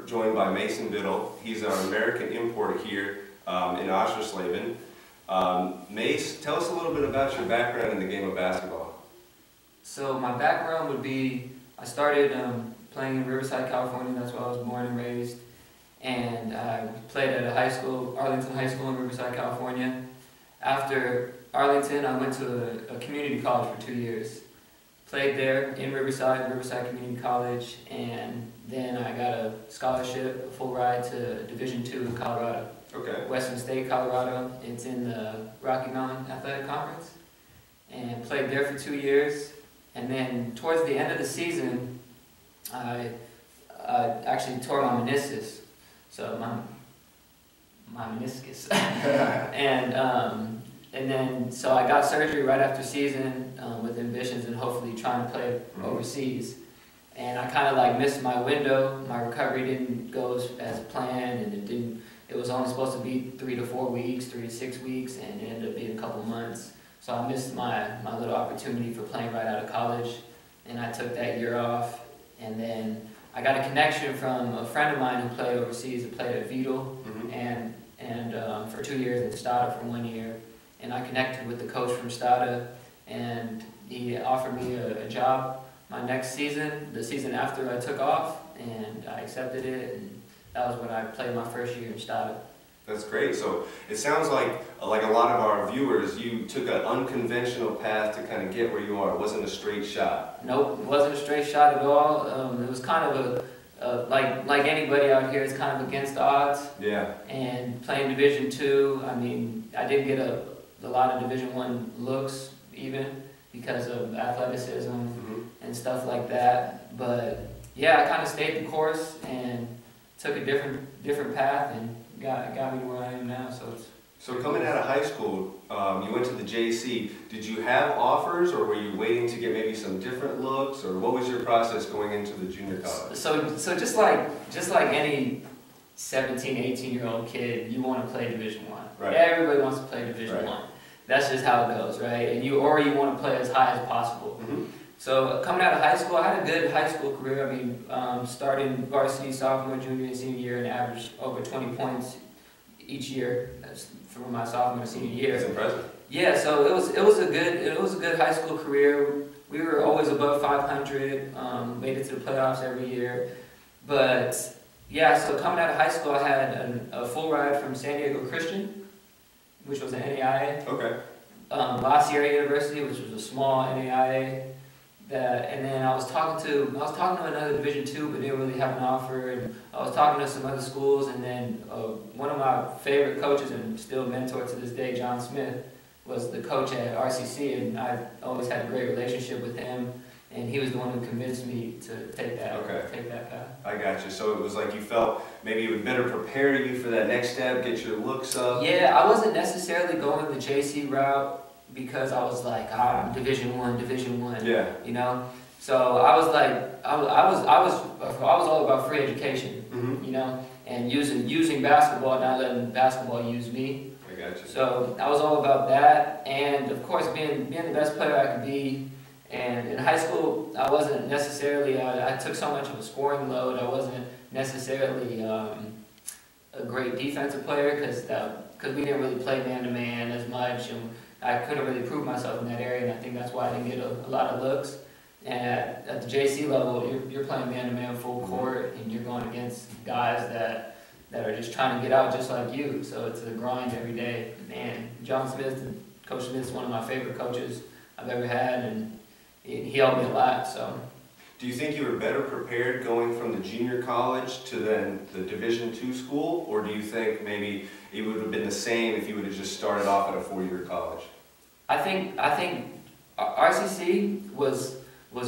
joined by Mason Biddle. He's our American import here in Oschersleben. Mace, tell us a little bit about your background in the game of basketball. So my background would be, I started playing in Riverside, California. That's where I was born and raised. And I played at a high school, Arlington High School in Riverside, California. After Arlington, I went to a community college for 2 years. Played there in Riverside Community College, and then I got a scholarship, a full ride to Division II in Colorado. Okay. Western State, Colorado. It's in the Rocky Mountain Athletic Conference. And played there for 2 years. And then towards the end of the season, I actually tore my meniscus. So my meniscus. And then, so I got surgery right after season with ambitions and hopefully trying to play overseas. And I kind of like missed my window. My recovery didn't go as planned, and it was only supposed to be 3 to 4 weeks, 3 to 6 weeks, and it ended up being a couple months. So I missed my little opportunity for playing right out of college, and I took that year off. And then I got a connection from a friend of mine who played overseas, who played at Biddle, and for 2 years at Stade for 1 year. And I connected with the coach from Stade, and he offered me a job my next season, the season after I took off, and I accepted it, and that was when I played my first year in Stade. That's great. So it sounds like a lot of our viewers, you took an unconventional path to kind of get where you are. It wasn't a straight shot. Nope, it wasn't a straight shot at all. It was kind of like anybody out here, it's kind of against the odds. Yeah. And playing Division II, I mean, I did get a lot of Division I looks even because of athleticism and stuff like that. But yeah, I kind of stayed the course and took a different path and got me where I am now. So coming out of high school, you went to the JC. Did you have offers, or were you waiting to get maybe some different looks, or what was your process going into the junior college? So just like any 17, 18-year-old kid, you want to play Division I. Right. Everybody wants to play Division I. That's just how it goes, right? And you want to play as high as possible. So coming out of high school, I had a good high school career. I mean, starting varsity sophomore, junior, and senior year, and averaged over 20 points each year from my sophomore and senior year. That's impressive. Yeah, so it was a good high school career. We were always above 500. Made it to the playoffs every year. But yeah, so coming out of high school, I had a full ride from San Diego Christian, which was an NAIA. Okay. La Sierra University, which was a small NAIA. And then I was talking to another Division II, but didn't really have an offer. And I was talking to some other schools, and then one of my favorite coaches and still mentor to this day, John Smith, was the coach at RCC, and I always had a great relationship with him. And he was the one who convinced me to take that path. I got you. So it was like you felt maybe it would better prepare you for that next step, get your looks up. Yeah, I wasn't necessarily going the JC route because I was like, I'm Division I. Yeah. You know. So I was like, I was all about free education. You know, and using basketball, not letting basketball use me. I got you. So I was all about that, and of course being the best player I could be. And in high school, I wasn't necessarily, I took so much of a scoring load, I wasn't necessarily a great defensive player because we didn't really play man-to-man as much, and I couldn't really prove myself in that area, and I think that's why I didn't get a lot of looks. And at the JC level, you're playing man-to-man full court, and you're going against guys that are just trying to get out just like you, so it's a grind every day. And John Smith, Coach Smith's one of my favorite coaches I've ever had, and he helped me a lot. So, do you think you were better prepared going from the junior college to then the Division II school, or do you think maybe it would have been the same if you would have just started off at a 4-year college? I think RCC was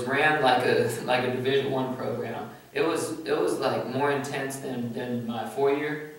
ran like a Division I program. It was like more intense than my 4-year.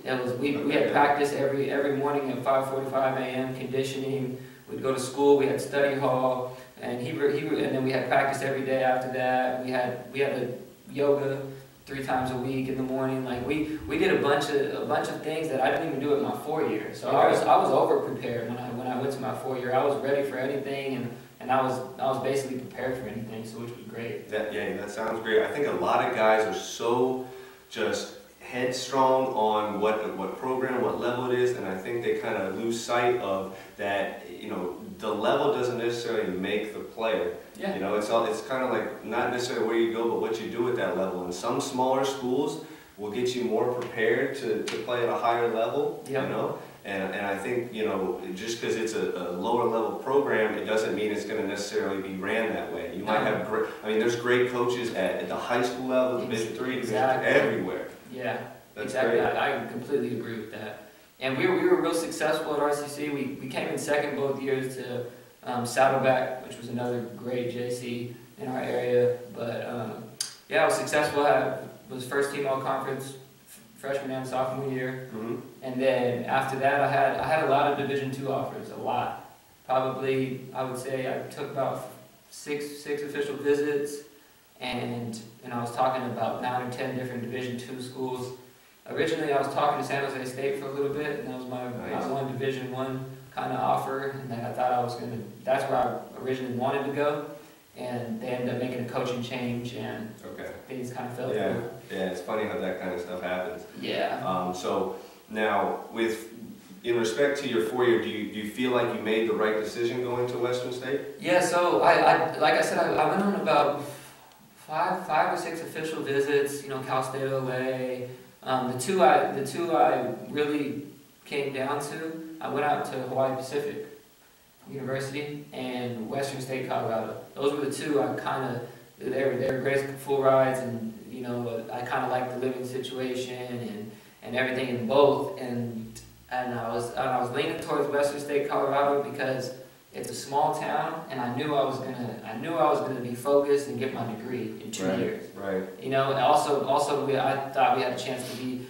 It was we had practice every morning at 5:45 a.m. conditioning. We'd go to school. We had study hall. And and then we had practice every day after that. We had a yoga 3 times a week in the morning. Like we did a bunch of things that I didn't even do at my 4-year. So I was over prepared when I went to my 4-year. I was ready for anything, and I was basically prepared for anything, so which was great. That sounds great. I think a lot of guys are so just headstrong on what program, what level it is, and I think they kind of lose sight of that. The level doesn't necessarily make the player. Yeah. It's kind of like not necessarily where you go, but what you do at that level. And some smaller schools will get you more prepared to play at a higher level. Yep. And I think, just because it's a lower level program, it doesn't mean it's going to necessarily be ran that way. You might have there's great coaches at the high school level, Division III, exactly. everywhere. Yeah, that's exactly. Great. I completely agree with that. And we were real successful at RCC. We came in second both years to Saddleback, which was another great JC in our area. But I was successful. I was first team all conference freshman and sophomore year. Mm-hmm. And then after that, I had a lot of Division II offers, a lot. Probably, I would say I took about six official visits, and I was talking about 9 or 10 different Division II schools. Originally, I was talking to San Jose State for a little bit, and that was my one Division I kind of offer, and then I thought that's where I originally wanted to go, and they ended up making a coaching change, and things kind of fell through. Yeah, it's funny how that kind of stuff happens. Yeah. So now, in respect to your 4-year, do you feel like you made the right decision going to Western State? Yeah. So I like I said, I went on about five or six official visits. Cal State OA. The two I really came down to, I went out to Hawaii Pacific University and Western State, Colorado. Those were the two they were great full rides, and I kind of liked the living situation and everything in both, and I was leaning towards Western State, Colorado, because it's a small town, and I knew I was gonna be focused and get my degree in 2 years. Right. And also I thought we had a chance to be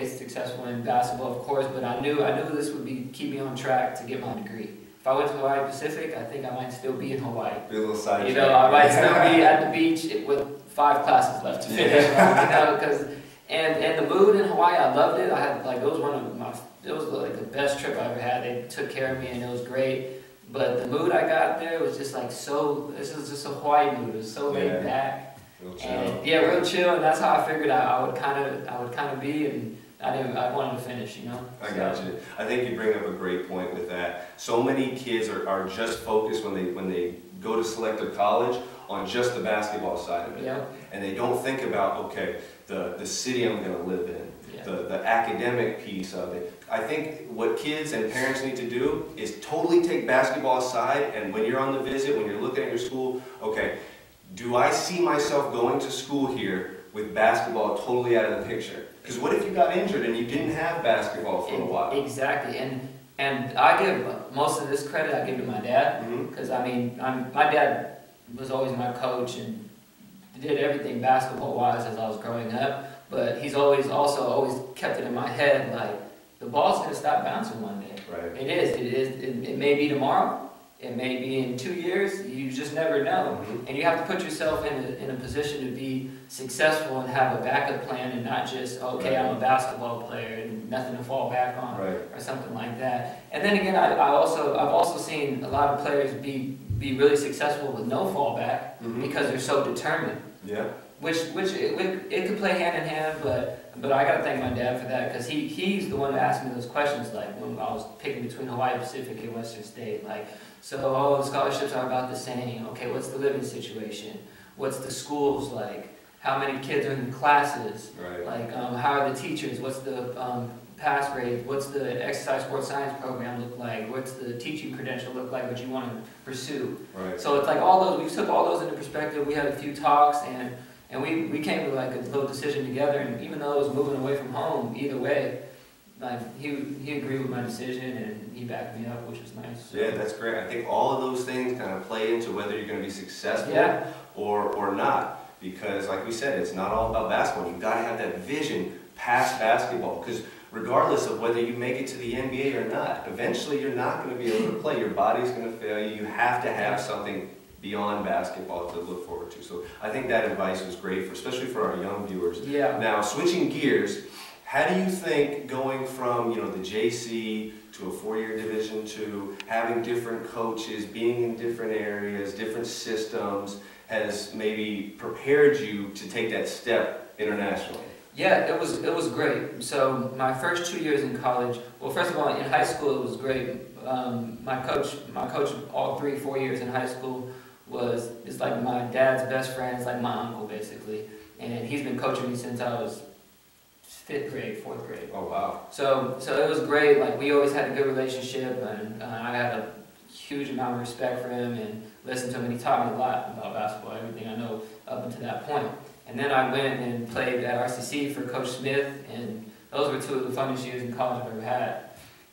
successful in basketball, of course, but I knew this would keep me on track to get my degree. If I went to Hawaii Pacific, I think I might still be in Hawaii. Be a little side I might still be at the beach with 5 classes left to finish. Because and the mood in Hawaii, I loved it. I had it was like the best trip I ever had. They took care of me, and it was great. But the mood I got there was just this is just a Hawaii mood. It was so laid back. Real chill. And real chill, and that's how I figured I would kind of be, and I wanted to finish, I got you. I think you bring up a great point with that. So many kids are just focused when they go to select a college on just the basketball side of it. Yep. And they don't think about, the city I'm going to live in, the academic piece of it. I think what kids and parents need to do is totally take basketball aside, and when you're on the visit, when you're looking at your school, do I see myself going to school here with basketball totally out of the picture? Because what if you got injured and you didn't have basketball for a while? Exactly, and I give most of this credit I give to my dad, because my dad was always my coach and did everything basketball-wise as I was growing up, but he's always kept it in my head, the ball's going to stop bouncing one day. Right. It may be tomorrow, it may be in 2 years, you just never know. And you have to put yourself in a position to be successful and have a backup plan, and not just, I'm a basketball player and nothing to fall back on, or something like that. And then again, I've also seen a lot of players be really successful with no fallback, because they're so determined. Yeah. Which it could play hand in hand, but I gotta thank my dad for that, because he's the one that asked me those questions, when I was picking between Hawaii Pacific and Western State, so the scholarships are about the same. Okay, what's the living situation? What's the schools like? How many kids are in the classes? Right. How are the teachers? What's the pass rate? What's the exercise sports science program look like? What's the teaching credential look like, what you want to pursue? Right. So it's all those, we took all those into perspective. We had a few talks, and we came to a little decision together, and even though it was moving away from home, either way, he agreed with my decision, and he backed me up, which was nice. So. Yeah, that's great. I think all of those things kind of play into whether you're going to be successful or not. Because like we said, it's not all about basketball. You've got to have that vision past basketball. Because regardless of whether you make it to the NBA or not, eventually you're not going to be able to play. Your body's going to fail you. You have to have something beyond basketball to look forward to. So I think that advice was great, especially for our young viewers. Yeah. Now, switching gears, how do you think going from the JC to a 4-year Division II, having different coaches, being in different areas, different systems, has maybe prepared you to take that step internationally? Yeah, it was great. So my first 2 years in college, well, first of all, in high school it was great. My coach, all 3, 4 years in high school is like my dad's best friend. It's like my uncle basically, and he's been coaching me since I was 5th grade, 4th grade. Oh wow! So it was great. Like we always had a good relationship, and I had a huge amount of respect for him and listened to him. And he taught me a lot about basketball, everything I know up until that point. And then I went and played at RCC for Coach Smith, and those were 2 of the funnest years in college I've ever had.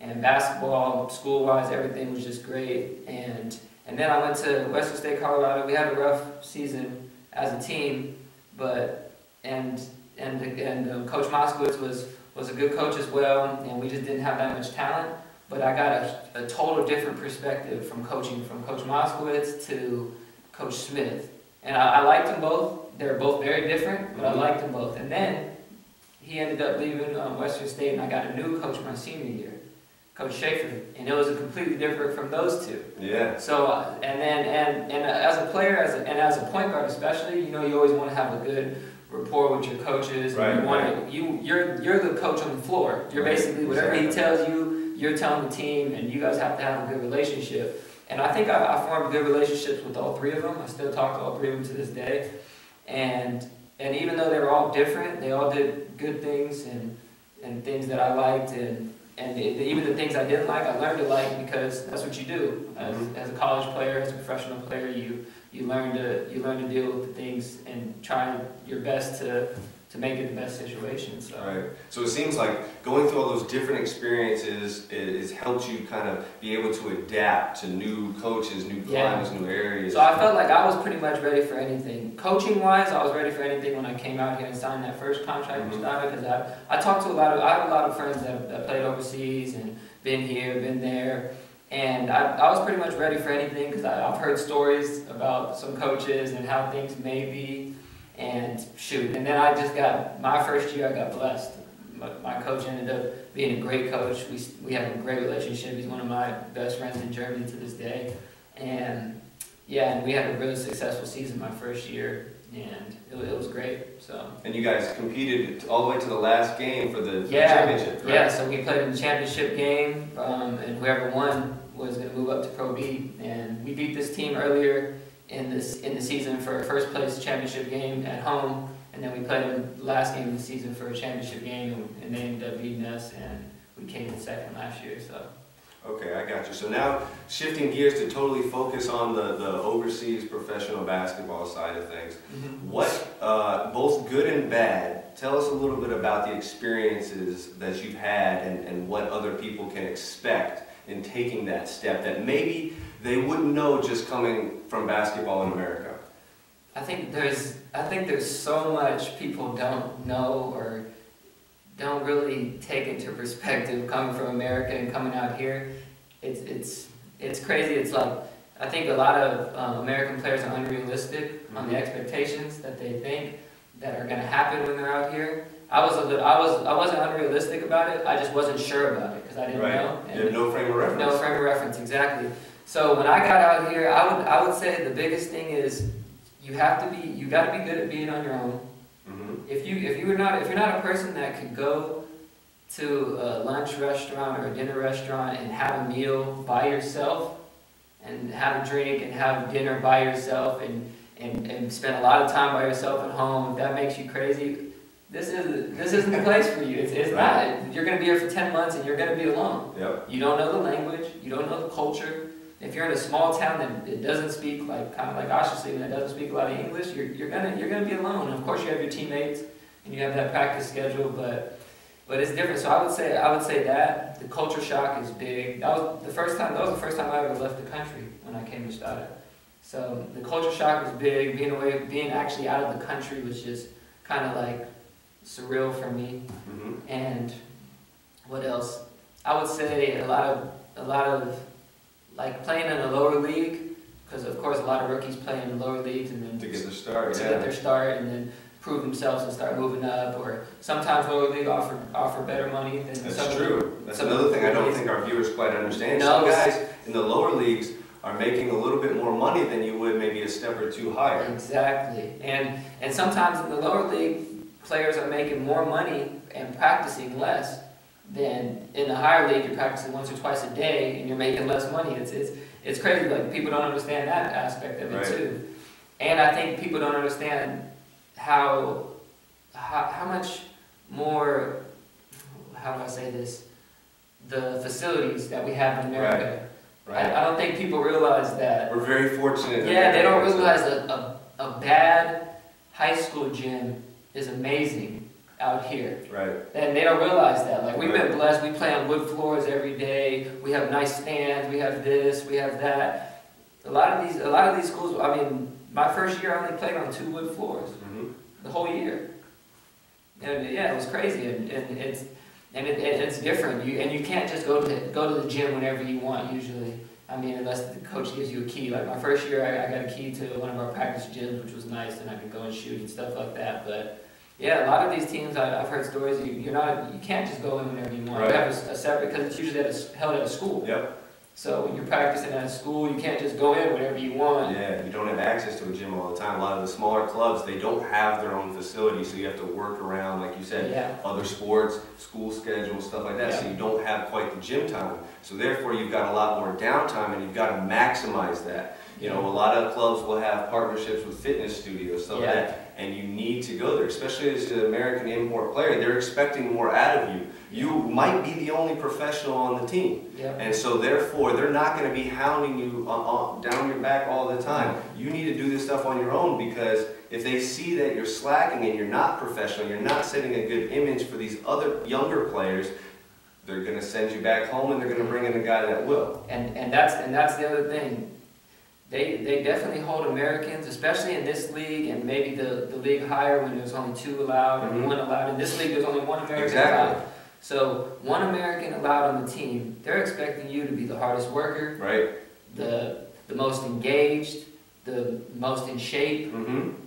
And basketball, school-wise, everything was just great. And then I went to Western State, Colorado. We had a rough season as a team, but Coach Moskowitz was a good coach as well, and we just didn't have that much talent. But I got a total different perspective from coaching from Coach Moskowitz to Coach Smith. And I liked them both. They were both very different, but I liked them both. And then he ended up leaving Western State, and I got a new coach my senior year, Coach Schaefer, and it was completely different from those 2. Yeah. So and as a player, as a point guard especially, you always want to have a good rapport with your coaches. Right. And you're the coach on the floor. You're basically whatever he tells you, you're telling the team, and you guys have to have a good relationship. And I think I formed good relationships with all 3 of them. I still talk to all 3 of them to this day. And even though they were all different, they all did good things and things that I liked, and even the things I didn't like, I learned to like, because that's what you do as a college player, as a professional player. You learn to deal with the things and try your best to make it the best situation. So. Right. So it seems like going through all those different experiences has helped you kind of be able to adapt to new coaches, new climates, new areas. So I felt like I was pretty much ready for anything. Coaching-wise, I was ready for anything when I came out here and signed that first contract with Stuyvesant, because I talked to I have a lot of friends that played overseas and been here, been there. And I was pretty much ready for anything, because I've heard stories about some coaches and how things may be. And shoot, and then my first year I got blessed. My coach ended up being a great coach. We have a great relationship. He's one of my best friends in Germany to this day. And yeah, and we had a really successful season my first year, and it was great. So. And you guys competed all the way to the last game for the championship, right? Yeah, so we played in the championship game, and whoever won was going to move up to Pro B. And we beat this team earlier in the season for a first place championship game at home, and then we played them the last game of the season for a championship game, and they ended up beating us, and we came in second last year. So. Okay, I got you. So now shifting gears to totally focus on the overseas professional basketball side of things. What, both good and bad, tell us a little bit about the experiences that you've had and what other people can expect in taking that step that maybe they wouldn't know just coming from basketball in America. I think there's so much people don't know or don't really take into perspective coming from America and coming out here. It's crazy. It's like, I think a lot of American players are unrealistic on the expectations that they think that are going to happen when they're out here. I wasn't unrealistic about it. I just wasn't sure about it because I didn't know. You have no frame of reference. No frame of reference, exactly. So when I got out here, I would say the biggest thing is you got to be good at being on your own. If you're not a person that could go to a lunch restaurant or a dinner restaurant and have a meal by yourself and have a drink and have dinner by yourself and spend a lot of time by yourself at home, if that makes you crazy, this isn't the place for you. It's not. You're going to be here for 10 months and you're going to be alone. Yep. You don't know the language. You don't know the culture. If you're in a small town that doesn't speak kind of like Oshawa, that doesn't speak a lot of English, you're gonna be alone. And of course you have your teammates and you have that practice schedule, but it's different. So I would say that the culture shock is big. That was the first time I ever left the country when I came to Stuyvesant. So the culture shock was big. Being actually out of the country was just kind of like surreal for me. And what else? I would say a lot of like playing in a lower league, because of course a lot of rookies play in the lower leagues and then to get their start, and then prove themselves and start moving up. Or sometimes lower league offer better money than That's true. That's another thing I don't think our viewers quite understand. No, some guys in the lower leagues are making a little bit more money than you would maybe a step or two higher. Exactly. And sometimes in the lower league, players are making more money and practicing less than in the higher league. You're practicing once or twice a day and you're making less money. It's crazy. Like, people don't understand that aspect of it too. And I think people don't understand how much more, how do I say this, the facilities that we have in America. I don't think people realize that. We're very fortunate. Yeah, they don't realize a bad high school gym is amazing out here. And they don't realize that. Like, we've been blessed. We play on wood floors every day. We have nice stands. We have this. We have that. A lot of these schools. I mean, my first year I only played on 2 wood floors the whole year. And yeah, it was crazy. And it's different. You can't just go to the gym whenever you want usually. I mean, unless the coach gives you a key. Like, my first year, I got a key to one of our practice gyms, which was nice, and I could go and shoot and stuff like that. But yeah, a lot of these teams, I've heard stories. You can't just go in whenever you want. You have a separate, because it's usually held at a school. So when you're practicing at a school, you can't just go in whenever you want. Yeah, you don't have access to a gym all the time. A lot of the smaller clubs, they don't have their own facility, so you have to work around, like you said, other sports, school schedules, stuff like that, so you don't have quite the gym time. So therefore, you've got a lot more downtime, and you've got to maximize that. You know, a lot of clubs will have partnerships with fitness studios, stuff like that, and you need to go there, especially as an American import player. They're expecting more out of you. You might be the only professional on the team, and so therefore they're not going to be hounding you down your back all the time. You need to do this stuff on your own, because if they see that you're slacking and you're not professional, you're not setting a good image for these other younger players, they're going to send you back home, and they're going to bring in a guy that will. And that's the other thing. They definitely hold Americans, especially in this league, and maybe the league higher when there's only 2 allowed or 1 allowed. In this league, there's only 1 American allowed. So 1 American allowed on the team. They're expecting you to be the hardest worker, the most engaged, the most in shape,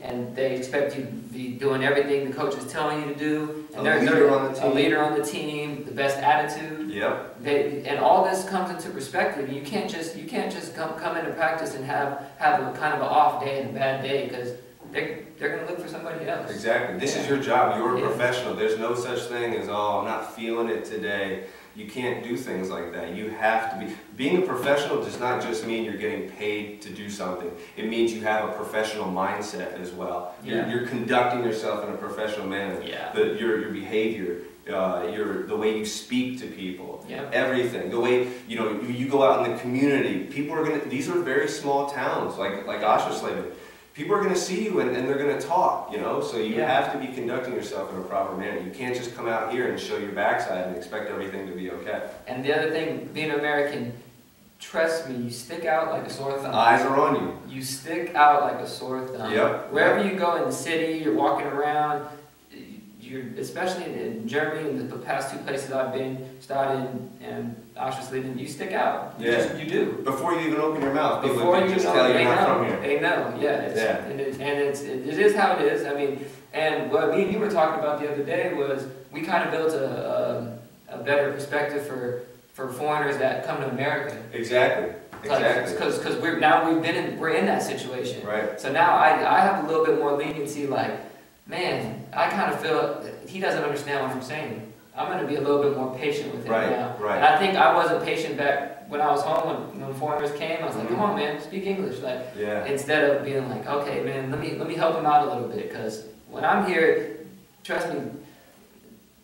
and they expect you to be doing everything the coach is telling you to do. And they're a leader on the team, the best attitude. And all this comes into perspective. You can't just come into practice and have a kind of an off day and a bad day, because they're going to look for somebody else. Exactly. This is your job. You're a professional. There's no such thing as, oh, I'm not feeling it today. You can't do things like that. You have to be. Being a professional does not just mean you're getting paid to do something. It means you have a professional mindset as well. You're conducting yourself in a professional manner. Your behavior, the way you speak to people, everything. The way you go out in the community. People are gonna. These are very small towns, like Oshersleben. People are going to see you and they're going to talk, so you have to be conducting yourself in a proper manner. You can't just come out here and show your backside and expect everything to be okay. And the other thing, being American, trust me, you stick out like a sore thumb. Eyes are on you. You stick out like a sore thumb. Wherever you go in the city, you're walking around, especially in Germany, in the past 2 places I've been, Stade and Oshersleben, you stick out. You do. Before you even open your mouth, people can just tell you're not from here. They know, And it is how it is. I mean, and what me and you were talking about the other day was we kind of built a better perspective for foreigners that come to America. Exactly. Because we're in that situation. So now I have a little bit more leniency. Like, man, I kind of feel he doesn't understand what I'm saying. I'm going to be a little bit more patient with him now. And I think I wasn't patient back when I was home when foreigners came. I was like, come on, man, speak English. Like, instead of being like, okay, man, let me help him out a little bit, because when I'm here, trust me,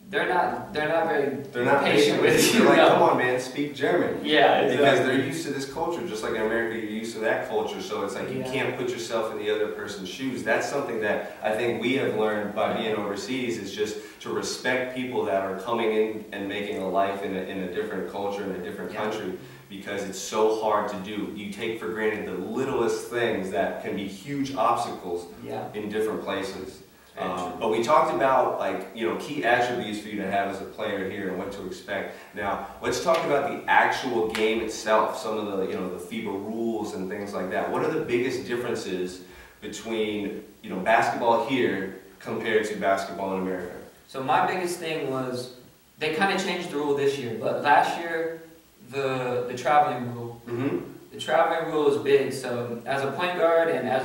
they're not patient with you. They're like, come on, man, speak German. Exactly. Because they're used to this culture, just like in America, you're used to that culture. So it's like you can't put yourself in the other person's shoes. That's something that I think we have learned by being overseas, is just to respect people that are coming in and making a life in a different culture, in a different country, because it's so hard to do. You take for granted the littlest things that can be huge obstacles in different places. But we talked about key attributes for you to have as a player here and what to expect. Now let's talk about the actual game itself. Some of the the FIBA rules and things like that. What are the biggest differences between basketball here compared to basketball in America? So my biggest thing was they kind of changed the rule this year, but last year the traveling rule. The traveling rule is big. So as a point guard, and as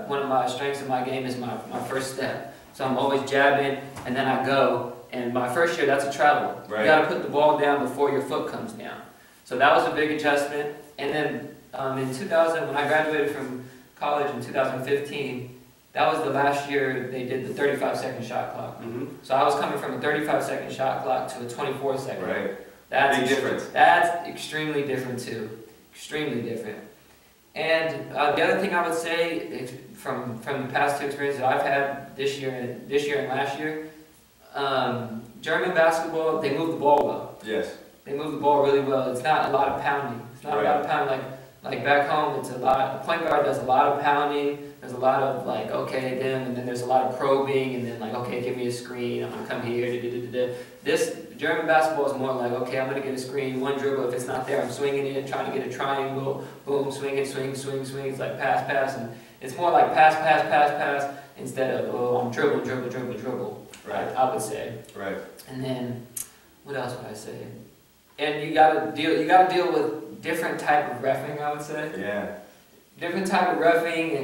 one of my strengths in my game is my first step. So I'm always jabbing, and then I go. And my first year, that's a travel. Right. You got to put the ball down before your foot comes down. So that was a big adjustment. And then in 2000, when I graduated from college in 2015, that was the last year they did the 35-second shot clock. So I was coming from a 35-second shot clock to a 24-second. Right. That's big difference. That's extremely different too. Extremely different. And the other thing I would say from the past two experiences I've had this year and last year, German basketball, they move the ball well. Yes. They move the ball really well. It's not a lot of pounding. It's not a lot of pounding like back home. It's a lot. The point guard does a lot of pounding. There's a lot of like, okay, then, and then there's a lot of probing, and then like, okay, give me a screen. I'm gonna come here. This German basketball is more like, okay, I'm gonna get a screen, one dribble. If it's not there, I'm swinging it, trying to get a triangle. Boom, swing it, swing. It's like pass, and it's more like pass instead of I'm dribble. Right. I would say. Right. And then, what else would I say? And you gotta deal with different type of reffing, I would say. Yeah. Different type of reffing,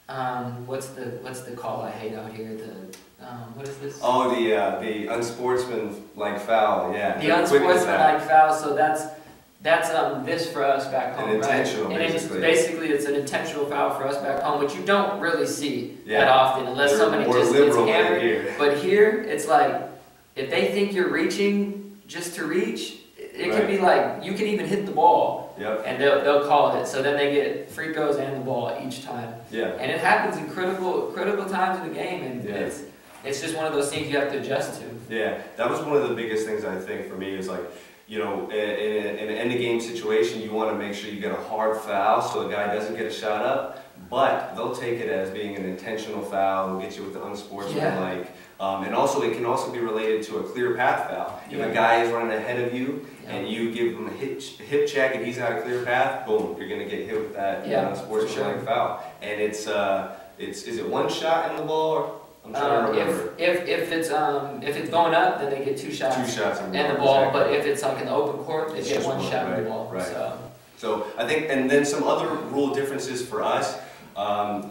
and what's the call I hate out here? What is this? Oh, the unsportsmanlike foul. Yeah. The unsportsmanlike foul. So that's this for us back home, an intentional, right? basically. And basically it's an intentional foul for us back home, which you don't really see that often unless somebody just gets hammered. Here. But here, it's like if they think you're reaching just to reach, it can be like you can even hit the ball, and they'll call it. So then they get free throws and the ball each time. Yeah. And it happens in critical times in the game, and it's just one of those things you have to adjust to. Yeah, that was one of the biggest things I think for me is like, you know, in an end of game situation, you want to make sure you get a hard foul so the guy doesn't get a shot up, but they'll take it as being an intentional foul and get you with the unsportsmanlike. And also, it can also be related to a clear path foul. If a guy is running ahead of you and you give him a hip check and he's got a clear path, boom, you're going to get hit with that unsportsmanlike foul. And is it one shot in the ball? Or, I'm trying to remember. If it's going up, then they get two shots. Two shots in the ball. But if it's like in the open court, they get one shot in the ball. Right. So I think, and then some other rule differences for us.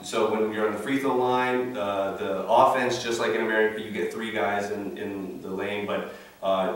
So when you're on the free throw line, the offense, just like in America, you get 3 guys in the lane, but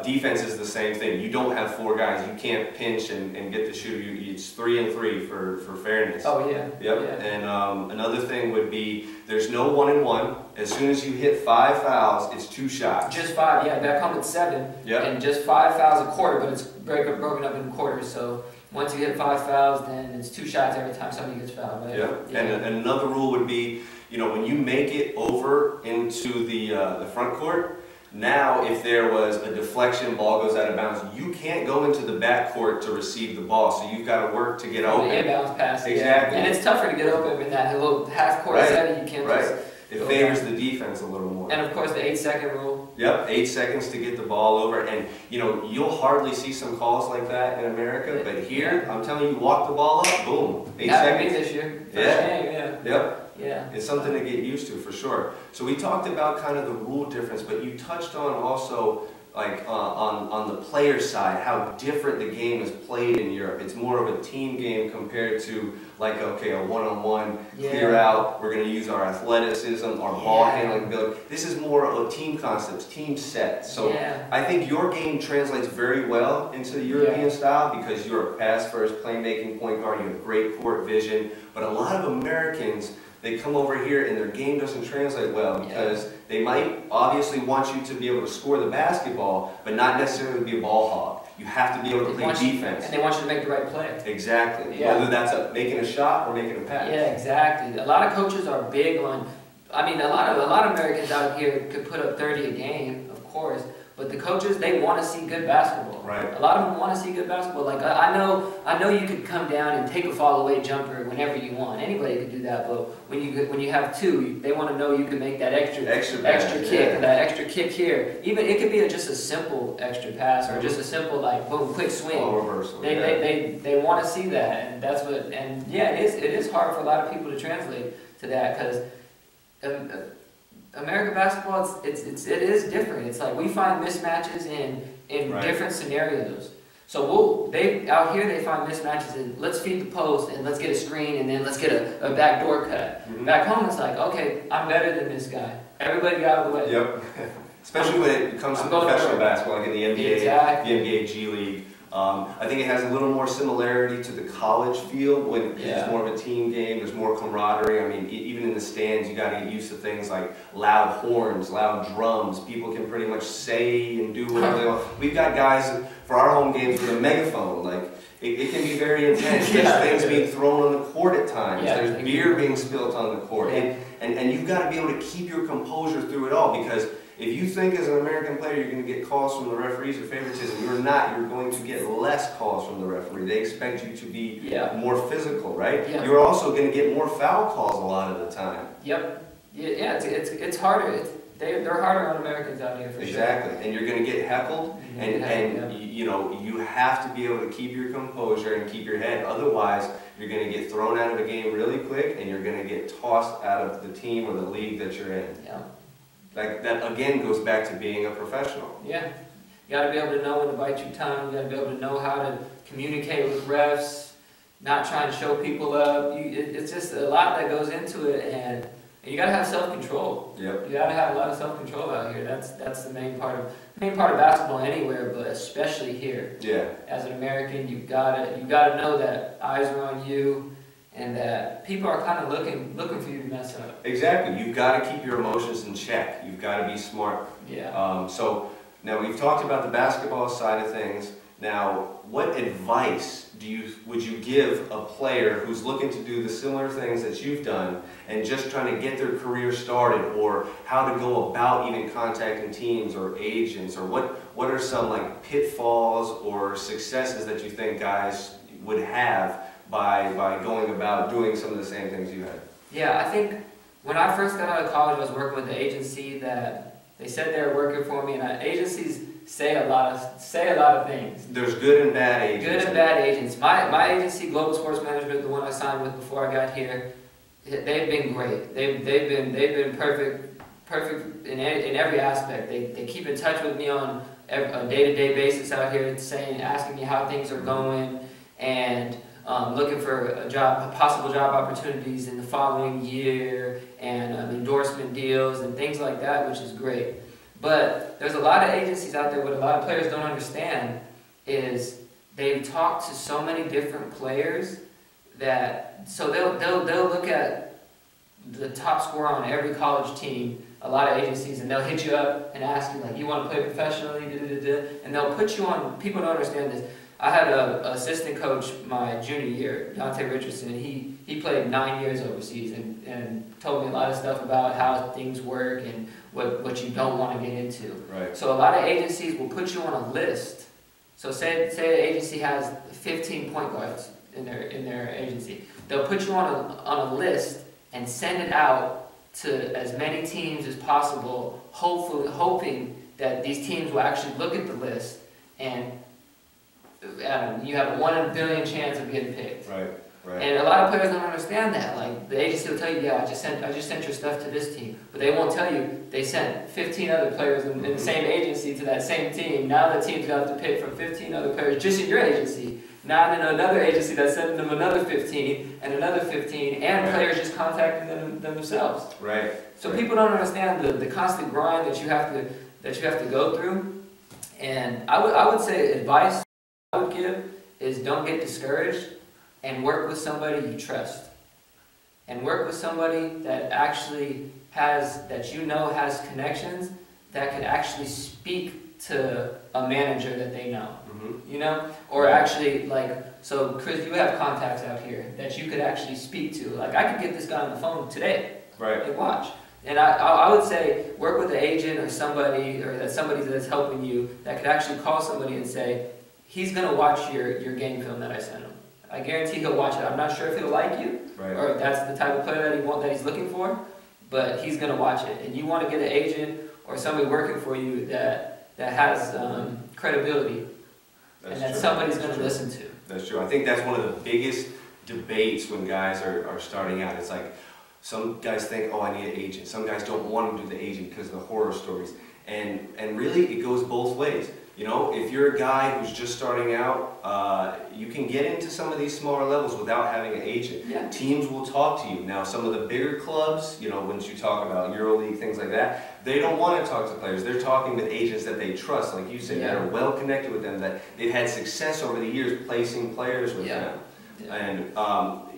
defense is the same thing. You don't have 4 guys. You can't pinch and get the shooter. It's 3 and 3 for fairness. Oh yeah. Yep. Yeah. And another thing would be there's no 1-and-1. As soon as you hit 5 fouls, it's 2 shots. Just 5. Yeah. Back home it's 7. Yep. And just 5 fouls a quarter, but it's broken up in quarters. So once you hit 5 fouls, then it's 2 shots every time somebody gets fouled. Right? Yeah. And another rule would be, you know, when you make it over into the front court. Now, if there was a deflection, ball goes out of bounds, you can't go into the back court to receive the ball, so you've got to work to get open. The inbounds pass. Exactly. And it's tougher to get open in that little half-court setting. You can't just... It favors the defense a little more. And of course, the 8-second rule. Yep, 8 seconds to get the ball over. And, you know, you'll hardly see some calls like that in America, but here, I'm telling you, walk the ball up, boom, 8 seconds. This year. First game, Yep. Yeah. It's something to get used to, for sure. So we talked about kind of the rule difference, but you touched on also, like, on the player side, how different the game is played in Europe. It's more of a team game compared to, like, okay, a one-on-one, clear out, we're going to use our athleticism, our ball handling ability. This is more of a team concepts, team sets. So I think your game translates very well into the European style because you're a pass-first, playmaking point guard, you have great court vision, but a lot of Americans, they come over here and their game doesn't translate well because they might obviously want you to be able to score the basketball, but not necessarily be a ball hog. You have to be able to play defense. And they want you to make the right play. Exactly. Whether that's making a shot or making a pass. Yeah, exactly. A lot of coaches are big on, I mean, a lot of Americans out here could put up 30 a game, of course, but the coaches, they want to see good basketball. Right. A lot of them want to see good basketball. Like I know you could come down and take a fall away jumper whenever you want. Anybody could do that, but when you have 2, they want to know you can make that extra kick, that extra kick here. Even it could be just a simple extra pass or just a simple like boom, quick swing. Ball reversal. They want to see that, and that's what. And yeah, it is hard for a lot of people to translate to that because. American basketball, it is different. It's like we find mismatches in different scenarios. So out here they find mismatches in let's feed the post and let's get a screen and then let's get a backdoor cut. Back home it's like, okay, I'm better than this guy. Everybody get out of the way. Yep. Especially when it comes to professional basketball, like in the NBA, Exactly. the NBA G League. I think it has a little more similarity to the college field when it's more of a team game. There's more camaraderie. I mean, even in the stands, you got to get used to things like loud horns, loud drums. People can pretty much say and do whatever they want. We've got guys for our home games with a megaphone. Like it can be very intense. There's things being thrown on the court at times. There's beer being spilled on the court, and you've got to be able to keep your composure through it all, because if you think as an American player you're going to get calls from the referees or favoritism, you're not. You're going to get less calls from the referee. They expect you to be more physical, right? You're also going to get more foul calls a lot of the time. Yep. Yeah, it's harder. They're harder on Americans out here for sure. Exactly, and you're going to get heckled, and you know, you have to be able to keep your composure and keep your head. Otherwise, you're going to get thrown out of a game really quick, and you're going to get tossed out of the team or the league that you're in. Yeah. Like that again goes back to being a professional. Yeah, you got to be able to know when to bite your tongue. You got to be able to know how to communicate with refs, not try and show people up. It's just a lot that goes into it, and you got to have self-control. Yep. You got to have a lot of self-control out here. That's the main part of basketball anywhere, but especially here. Yeah. As an American, you gotta know that eyes are on you, and that people are kind of looking for you to mess up. Exactly. You've got to keep your emotions in check. You've got to be smart. Yeah. So now we've talked about the basketball side of things. Now, what advice would you give a player who's looking to do the similar things that you've done and just trying to get their career started, or how to go about even contacting teams or agents, or what are some like pitfalls or successes that you think guys would have by going about doing some of the same things you had? Yeah, I think when I first got out of college, I was working with an agency that they said they were working for me, and agencies say a lot of things. There's good and bad agents. Good and bad agents. My agency, Global Sports Management, the one I signed with before I got here, they've been great. They've been perfect in every aspect. They keep in touch with me on a day-to-day basis out here, asking me how things are going, and looking for possible job opportunities in the following year, and endorsement deals and things like that, which is great. But there's a lot of agencies out there, what a lot of players don't understand is they talk to so many different players so they'll look at the top scorer on every college team, a lot of agencies, and they'll hit you up and ask you, like, you want to play professionally, and they'll put you on. People don't understand this. I had an assistant coach my junior year, Dante Richardson. He played 9 years overseas and told me a lot of stuff about how things work and what you don't want to get into. Right. So a lot of agencies will put you on a list. So say an agency has 15 point guards in their agency. They'll put you on a list and send it out to as many teams as possible, hoping that these teams will actually look at the list, and you have a 1 in a billion chance of getting picked. Right. Right. And a lot of players don't understand that. Like, the agency will tell you, yeah, I just sent your stuff to this team, but they won't tell you they sent 15 other players in the same agency to that same team. Now the team's going to have to pick from 15 other players just in your agency. Now then another agency that's sending them another 15 and another 15, and players just contacting them themselves. Right. So people don't understand the constant grind that you have to go through. And I would say advice I would give is don't get discouraged, and work with somebody you trust. And work with somebody that actually has connections that can actually speak to a manager that they know. You know? Or actually, like, so Chris, you have contacts out here that you could actually speak to. Like, I could get this guy on the phone today. Right. Like, watch. And I would say work with an agent or somebody that's helping you that could actually call somebody and say, he's going to watch your game film that I sent him. I guarantee he'll watch it. I'm not sure if he'll like you, or if that's the type of player that he's looking for, but he's going to watch it. And you want to get an agent or somebody working for you that has credibility, and that somebody's going to listen to. That's true. I think that's one of the biggest debates when guys are starting out. It's like some guys think, oh, I need an agent. Some guys don't want to do the agent because of the horror stories. And really, it goes both ways. You know, if you're a guy who's just starting out, you can get into some of these smaller levels without having an agent. Yeah. Teams will talk to you. Now, some of the bigger clubs, you know, once you talk about EuroLeague, things like that, they don't want to talk to players. They're talking with agents that they trust, like you said, that are well connected with them, that they've had success over the years placing players with them. Yeah. And,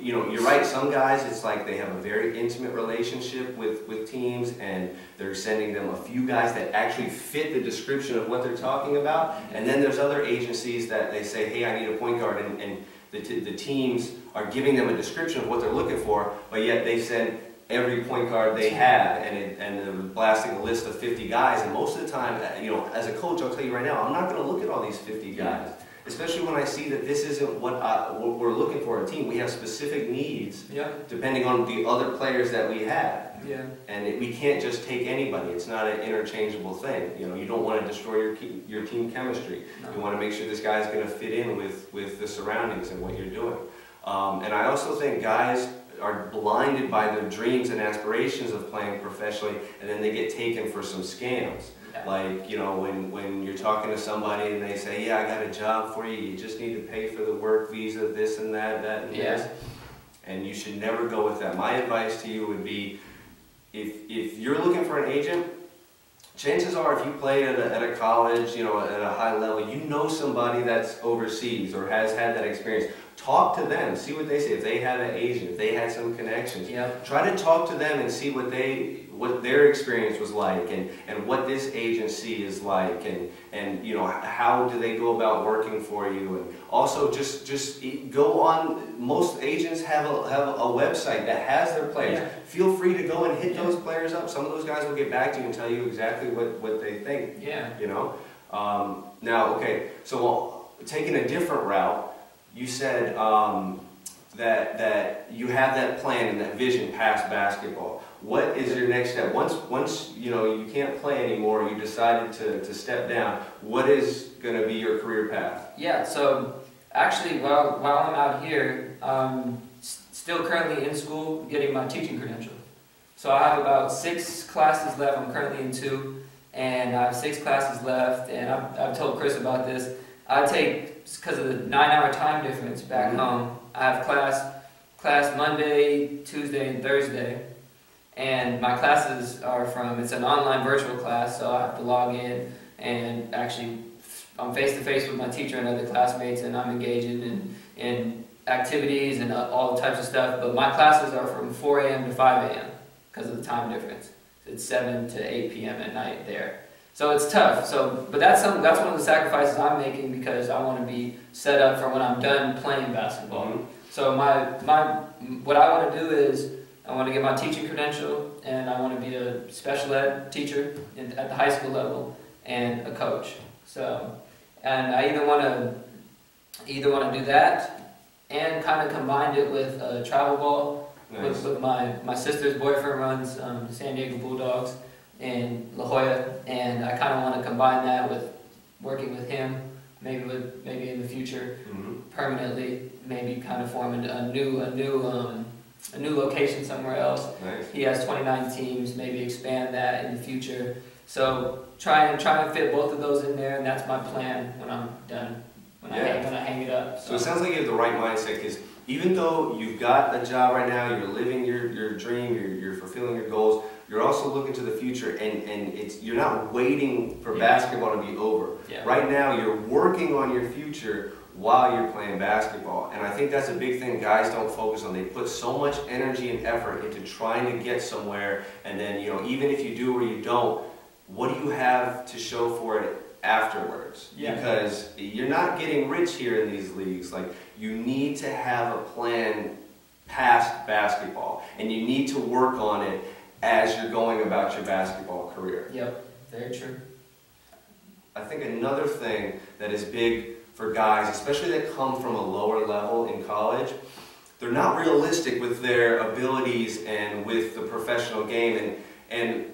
you know, you're right, some guys, it's like they have a very intimate relationship with teams, and they're sending them a few guys that actually fit the description of what they're talking about. And then there's other agencies that they say, hey, I need a point guard, and the teams are giving them a description of what they're looking for, but yet they send every point guard they have, and they're blasting a list of 50 guys. And most of the time, you know, as a coach, I'll tell you right now, I'm not going to look at all these 50 guys. Especially when I see that this isn't what we're looking for in a team. We have specific needs depending on the other players that we have. And we can't just take anybody. It's not an interchangeable thing. You know, you don't want to destroy your team chemistry. You want to make sure this guy's going to fit in with the surroundings and what you're doing. And I also think guys are blinded by their dreams and aspirations of playing professionally, and then they get taken for some scams. Like, you know, when you're talking to somebody and they say, yeah, I got a job for you, you just need to pay for the work visa, this and that and this. And you should never go with that. My advice to you would be, if you're looking for an agent, chances are if you play at a college, you know, at a high level, you know somebody that's overseas or has had that experience. Talk to them, see what they say. If they had an agent, if they had some connections, try to talk to them and see what their experience was like, and what this agency is like, and you know, how do they go about working for you. And also just go on. Most agents have a website that has their players. Feel free to go and hit those players up. Some of those guys will get back to you and tell you exactly what they think. You know. Now, okay, so taking a different route. You said that you have that plan and that vision past basketball. What is your next step? Once you know you can't play anymore, you decided to step down. What is going to be your career path? Yeah. So actually, while I'm out here, still currently in school, getting my teaching credential. So I have about 6 classes left. I'm currently in 2, and I have 6 classes left. And I've told Chris about this. I take, because of the 9-hour time difference back home, I have class Monday, Tuesday, and Thursday. And my classes are it's an online virtual class, so I have to log in, and actually I'm face-to-face with my teacher and other classmates, and I'm engaging in activities and all types of stuff. But my classes are from 4 a.m. to 5 a.m. because of the time difference. It's 7 to 8 p.m. at night there. So it's tough. But that's one of the sacrifices I'm making, because I want to be set up for when I'm done playing basketball. So what I want to do is I want to get my teaching credential, and I want to be a special ed teacher at the high school level and a coach. So, and I either want to do that and kind of combine it with travel ball. With my sister's boyfriend runs the San Diego Bulldogs in La Jolla, and I kind of want to combine that with working with him, maybe in the future, permanently, maybe kind of forming a new location somewhere else. He has 29 teams, maybe expand that in the future. So try and fit both of those in there, and that's my plan when I'm done, when I hang it up. So it sounds like you have the right mindset, because even though you've got a job right now, you're living your dream, you're fulfilling your goals, you're also looking to the future, and you're not waiting for basketball to be over. Right now, you're working on your future while you're playing basketball. And I think that's a big thing guys don't focus on. They put so much energy and effort into trying to get somewhere, and then, you know, even if you do or you don't, what do you have to show for it afterwards? Because you're not getting rich here in these leagues. Like, you need to have a plan past basketball, and you need to work on it as you're going about your basketball career. Very true. I think another thing that is big for guys, especially that come from a lower level in college, they're not realistic with their abilities and with the professional game, and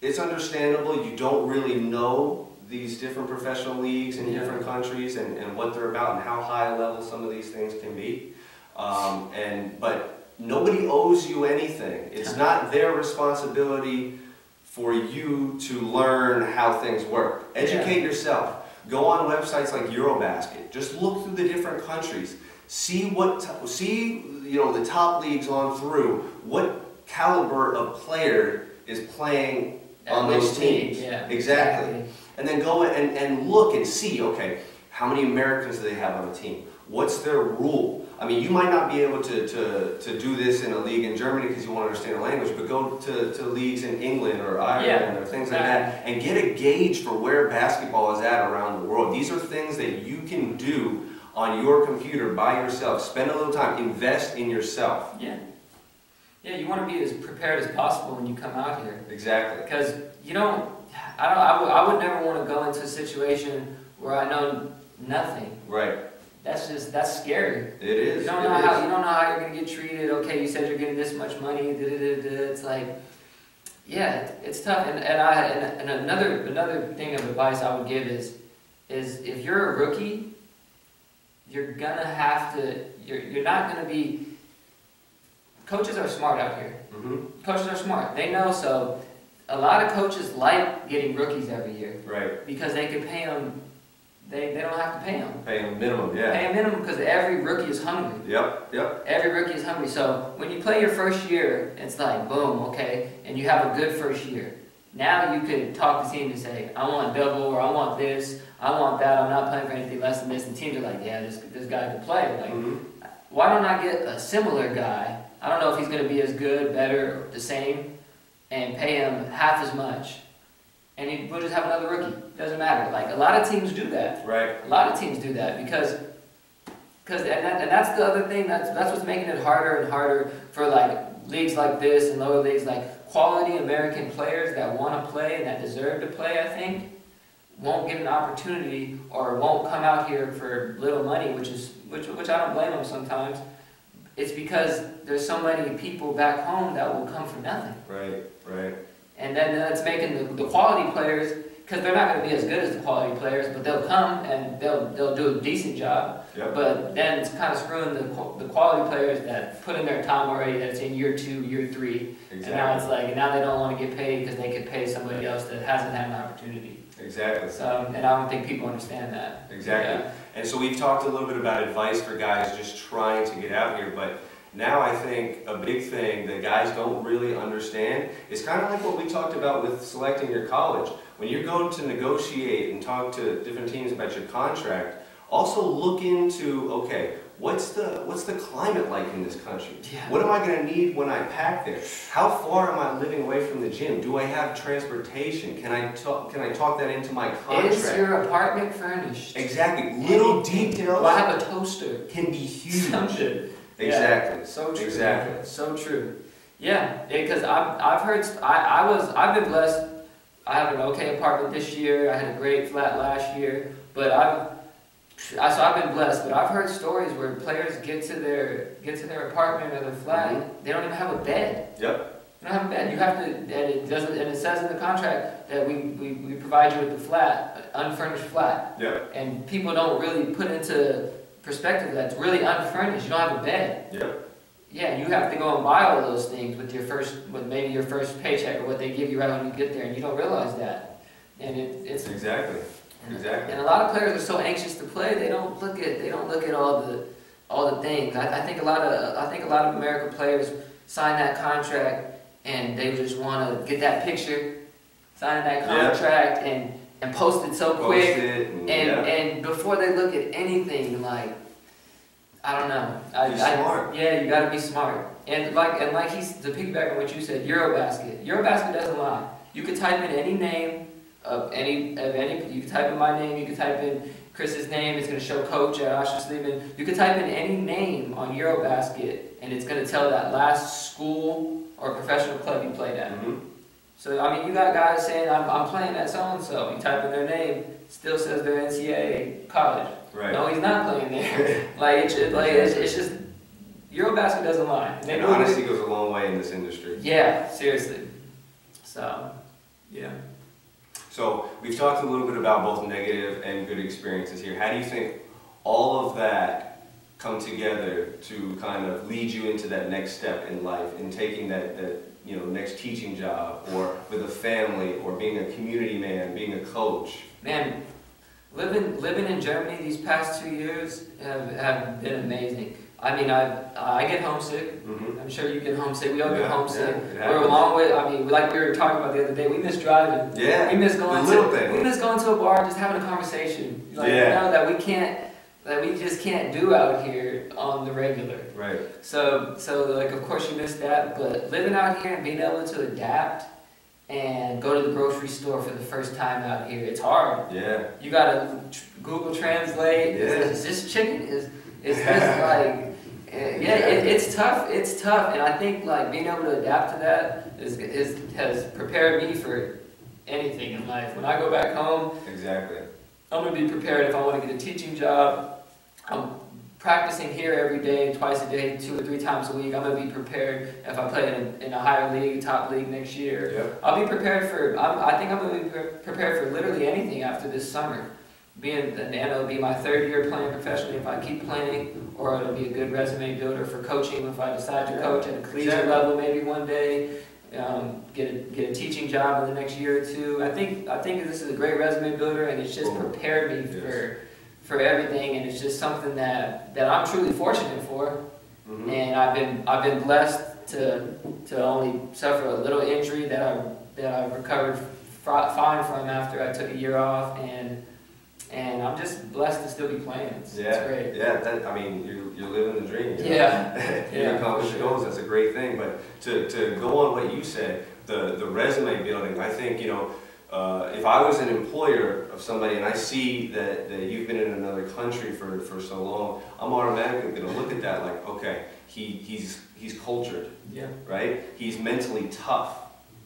it's understandable. You don't really know these different professional leagues in different countries and what they're about and how high level some of these things can be. But nobody owes you anything. It's not their responsibility for you to learn how things work. Educate yourself. Go on websites like Eurobasket. Just look through the different countries. See the top leagues on through. What caliber of player is playing on those teams? Yeah, exactly. And then go and look and see, okay, how many Americans do they have on the team? What's their rule? I mean, you might not be able to do this in a league in Germany because you won't understand the language, but go to leagues in England or Ireland or things like that and get a gauge for where basketball is at around the world. These are things that you can do on your computer by yourself. Spend a little time. Invest in yourself. Yeah. Yeah, you want to be as prepared as possible when you come out here. Exactly. Because I would never want to go into a situation where I know nothing. Right. That's scary. It is. You don't know how you're gonna get treated. Okay, you said you're getting this much money. It's like, yeah, it's tough. And another thing of advice I would give is if you're a rookie, you're gonna have to. You're not gonna be. Coaches are smart out here. Mm-hmm. Coaches are smart. They know. So a lot of coaches like getting rookies every year. Right. Because they could pay them. They don't have to pay them. Pay them minimum, yeah. Pay them minimum because every rookie is hungry. Yep. Every rookie is hungry. So when you play your first year, it's like, boom, okay, and you have a good first year. Now you could talk to teams and say, I want double, or I want this, I want that, I'm not playing for anything less than this. And teams are like, yeah, this guy can play. Like, why don't I get a similar guy? I don't know if he's going to be as good, better, or the same, and pay him half as much. And we'll just have another rookie. Doesn't matter. Like, a lot of teams do that. Right. A lot of teams do that because that's the other thing. That's what's making it harder and harder for like leagues like this and lower leagues. Like, quality American players that want to play and that deserve to play, I think, won't get an opportunity or won't come out here for little money, which I don't blame them sometimes. It's because there's so many people back home that will come for nothing. Right. And then that's making the quality players, because they're not going to be as good as the quality players, but they'll come and they'll do a decent job. Yep. But then it's kind of screwing the quality players that put in their time already, that's in year 2, year 3. Exactly. And now it's like, now they don't want to get paid because they could pay somebody else that hasn't had an opportunity. Exactly. So, and I don't think people understand that. Exactly. Yeah. And so we've talked a little bit about advice for guys just trying to get out here, but now I think a big thing that guys don't really understand is kind of like what we talked about with selecting your college. When you're going to negotiate and talk to different teams about your contract, also look into, okay, what's the climate like in this country? Yeah. What am I going to need when I pack there? How far am I living away from the gym? Do I have transportation? Can I talk that into my contract? Is your apartment furnished? Exactly. Little details. Do I have a toaster? Can be huge. Something. Exactly. Yeah. So true. Exactly. So true. Yeah, because I've been blessed. I have an okay apartment this year. I had a great flat last year, but I've been blessed. But I've heard stories where players get to their apartment or their flat, they don't even have a bed. Yep. You don't have a bed. You have to, and it says in the contract that we provide you with the flat, unfurnished flat. Yep. And people don't really put into perspective that it's really unfurnished. You don't have a bed. Yep. Yeah, you have to go and buy all those things with maybe your first paycheck or what they give you right when you get there, and you don't realize that. And it's exactly. And a lot of players are so anxious to play, they don't look at all the things. I think a lot of American players sign that contract and they just want to get that picture, sign that contract, and post it so quick, and before they look at anything, like, I don't know. Be smart. Yeah, you got to be smart. And like to piggyback on what you said, Eurobasket doesn't lie. You could type in any name of any. You could type in my name. You could type in Chris's name. It's going to show Coach at Osher Sleeman. You could type in any name on Eurobasket, and it's going to tell that last school or professional club you played at. Mm-hmm. So I mean, you got guys saying I'm playing at so and so. You type in their name, still says they're NCAA college. Right. No, he's not playing there. It's just Eurobasket doesn't lie. And honesty goes a long way in this industry. Yeah, seriously. So, yeah. So we've talked a little bit about both negative and good experiences here. How do you think all of that come together to kind of lead you into that next step in life, in taking that next teaching job, or with a family, or being a community man, being a coach? Man, living in Germany these past 2 years have been amazing. I mean, I get homesick. Mm-hmm. I'm sure you get homesick. We all get homesick. Yeah, we're a long way. I mean, like we were talking about the other day, we miss driving. Yeah. We miss going We miss going to a bar, just having a conversation. Like, you know, that we just can't do out here on the regular. Right. So like, of course you miss that, but living out here and being able to adapt and go to the grocery store for the first time out here, it's hard. Yeah. You gotta Google Translate. Yeah. Is this chicken? Is this like? It's tough. It's tough, and I think like being able to adapt to that has prepared me for anything in life. When I go back home, Exactly. I'm gonna be prepared if I want to get a teaching job. I'm practicing here every day, twice a day, 2 or 3 times a week. I'm gonna be prepared if I play in a higher league, top league next year. Yep. I'll be prepared for. I think I'm gonna be prepared for literally anything after this summer. And it'll be my 3rd year playing professionally if I keep playing, or it'll be a good resume builder for coaching if I decide to coach at a collegiate level maybe one day. Get a teaching job in the next year or 2. I think this is a great resume builder, and it's just prepared me for everything, and it's just something that I'm truly fortunate for. Mm-hmm. And I've been blessed to only suffer a little injury that I recovered fine from after I took a year off, and I'm just blessed to still be playing. It's great. Yeah, I mean, you're living the dream. You know? Yeah. You accomplish your goals, that's a great thing. But to go on what you said, the resume building, I think, you know, if I was an employer of somebody and I see that you've been in another country for so long, I'm automatically going to look at that like, okay, he's cultured, right? He's mentally tough.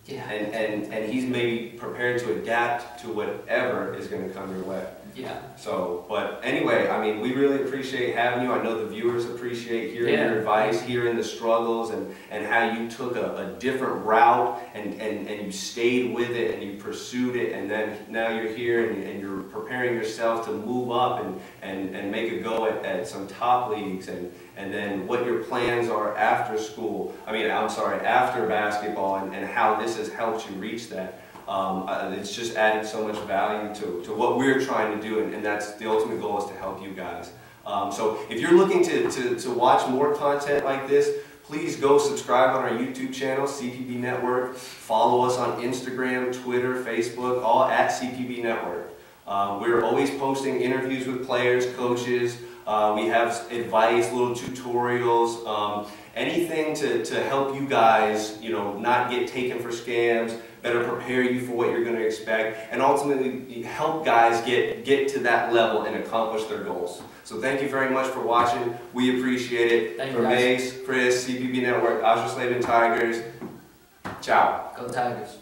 Yeah. And he's maybe prepared to adapt to whatever is going to come your way. Yeah. So, but anyway, I mean, we really appreciate having you. I know the viewers appreciate hearing your advice, hearing the struggles, and how you took a different route and you stayed with it and you pursued it, and then now you're here and you're preparing yourself to move up and make a go at some top leagues, and then what your plans are after school. After basketball, and how this has helped you reach that. It's just added so much value to what we're trying to do, and that's the ultimate goal, is to help you guys. So if you're looking to watch more content like this, please go subscribe on our YouTube channel, CPB Network. Follow us on Instagram, Twitter, Facebook, all at CPB Network. We're always posting interviews with players, coaches. We have advice, little tutorials, anything to help you guys, you know, not get taken for scams, better prepare you for what you're going to expect, and ultimately help guys get to that level and accomplish their goals. So thank you very much for watching. We appreciate it. Thank you, For Mace, Chris, CPB Network, Australian Tigers, ciao. Go Tigers.